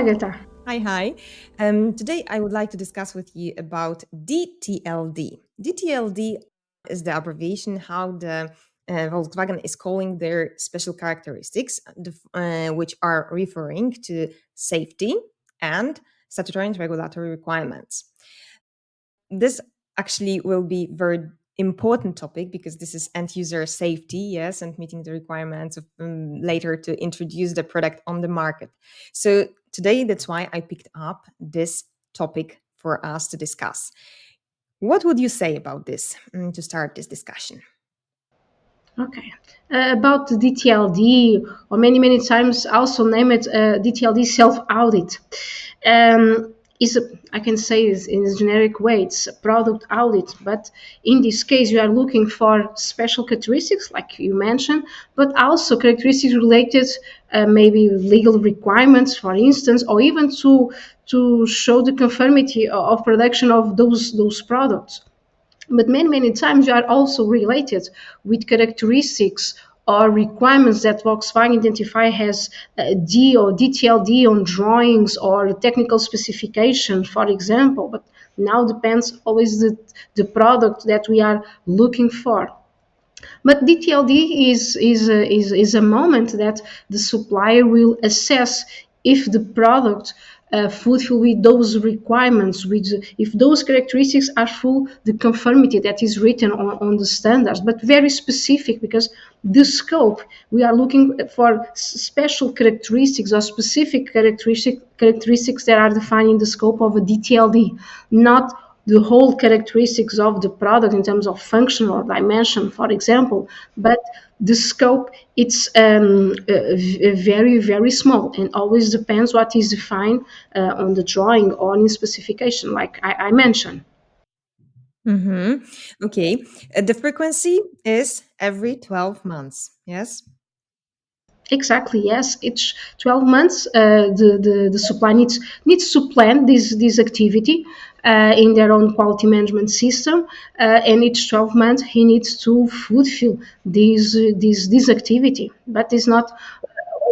Agatha. Hi. Today I would like to discuss with you about DTLD. DTLD is the abbreviation how the Volkswagen is calling their special characteristics, which are referring to safety and statutory and regulatory requirements. This actually will be very important topic because this is end user safety, yes, and meeting the requirements of later to introduce the product on the market. So today, that's why I picked up this topic for us to discuss. What would you say about this to start this discussion? Okay. About the DTLD, or many times also name it DTLD self-audit. Is a, I can say this in a generic way, it's a product audit, but in this case you are looking for special characteristics like you mentioned, but also characteristics related maybe legal requirements, for instance, or even to show the conformity of production of those products. But many times you are also related with characteristics or requirements that Volkswagen identify as D or DTLD on drawings or technical specification, for example. But now depends always the product that we are looking for. But DTLD is a moment that the supplier will assess if the product fulfill with those requirements, with if those characteristics are full the conformity that is written on the standards, but very specific because the scope we are looking for special characteristics or specific characteristics that are defined in the scope of a DTLD, not the whole characteristics of the product in terms of function or dimension, for example, but the scope it's very small and always depends what is defined on the drawing or in specification, like I mentioned. Mm-hmm. Okay. The frequency is every 12 months. Yes. Exactly, yes. Each 12 months, the supply needs to plan this activity in their own quality management system, and each 12 months he needs to fulfill this activity. But it's not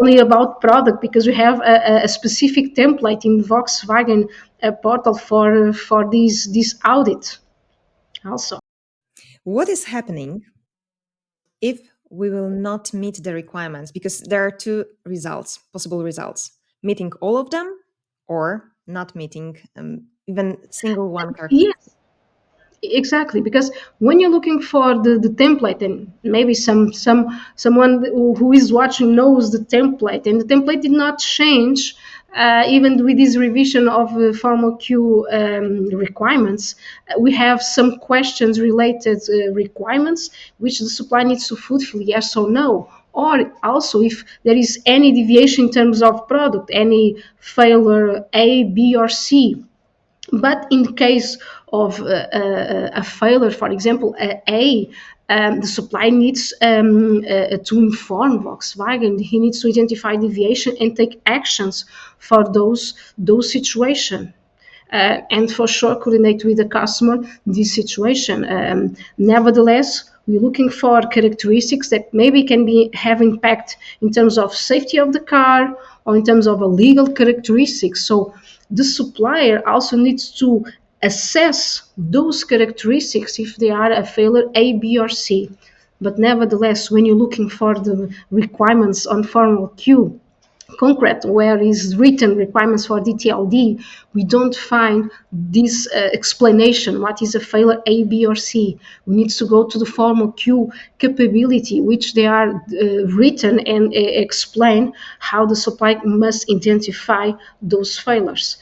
only about product because we have a specific template in Volkswagen portal for this audit also. What is happening if we will not meet the requirements? Because there are two results, possible results: meeting all of them or not meeting even single one characteristic. Yes. Exactly, because when you're looking for the template, and maybe someone who is watching knows the template, and the template did not change even with this revision of the Formel Q requirements. We have some questions related requirements which the supplier needs to fulfill, yes or no. Or also, if there is any deviation in terms of product, any failure A, B, or C, but in case of a failure, for example, the supplier needs to inform Volkswagen. He needs to identify deviation and take actions for those situations. And for sure coordinate with the customer this situation. Nevertheless, we're looking for characteristics that maybe can have impact in terms of safety of the car or in terms of a legal characteristics. So the supplier also needs to assess those characteristics if they are a failure A, B, or C. But nevertheless, when you're looking for the requirements on Formel Q, concrete where is written requirements for DTLD, we don't find this explanation what is a failure A, B, or C. We need to go to the Formel Q capability, which they are written and explain how the supplier must identify those failures.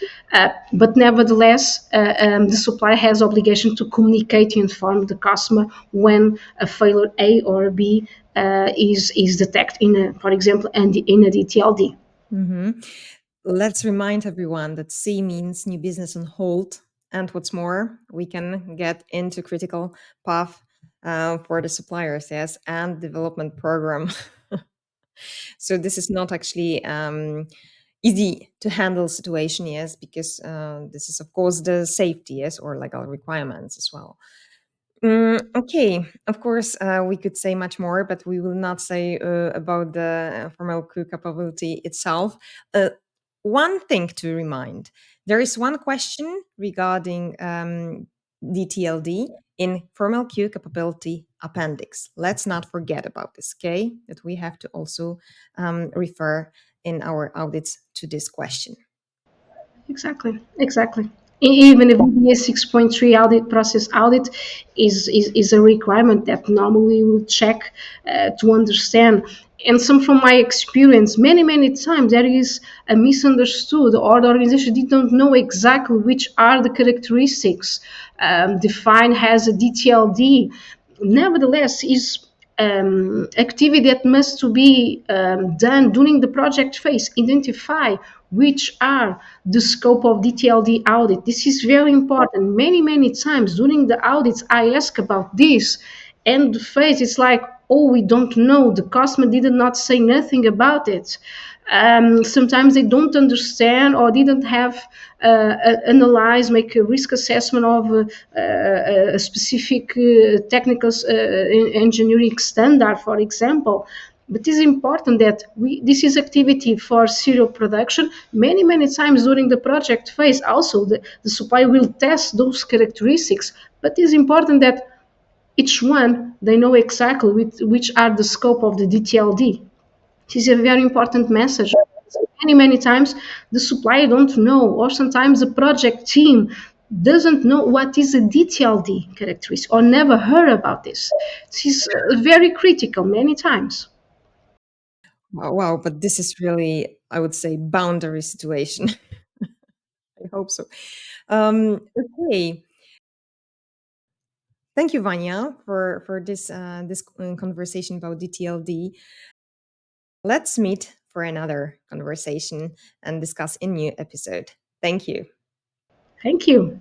But nevertheless, the supplier has obligation to communicate and inform the customer when a failure A or B is detected for example, in a DTLD. Mhm. Let's remind everyone that C means new business on hold. And what's more, we can get into critical path for the suppliers, yes, and development program. So this is not actually easy to handle situation, yes, because this is of course the safety, yes, or legal requirements as well. Okay, of course, we could say much more, but we will not say about the Formel Q capability itself. Uh, one thing to remind, there is one question regarding DTLD in Formel Q capability appendix. Let's not forget about this, okay? That we have to also refer in our audits to this question. Exactly, exactly. Even if VBA 6.3 audit process audit is a requirement that normally we will check to understand. And some from my experience, many times there is a misunderstood, or the organization didn't know exactly which are the characteristics defined as a DTLD. Nevertheless, is activity that must to be done during the project phase. Identify which are the scope of DTLD audit. This is very important. Many times during the audits, I ask about this, and the phase it's like, oh, we don't know. The customer did not say nothing about it. Sometimes they don't understand or didn't have analyze, make a risk assessment of a specific technical engineering standard, for example. But it is important that this is activity for serial production. Many times during the project phase, also the supplier will test those characteristics. But it is important that each one they know exactly which are the scope of the DTLD. This is a very important message. Many times the supplier don't know, or sometimes the project team doesn't know what is a DTLD characteristic or never heard about this. This is very critical many times. Wow, wow, but this is really, I would say, boundary situation. I hope so. Okay. Thank you, Vanya, for this conversation about DTLD. Let's meet for another conversation and discuss in new episode. Thank you. Thank you.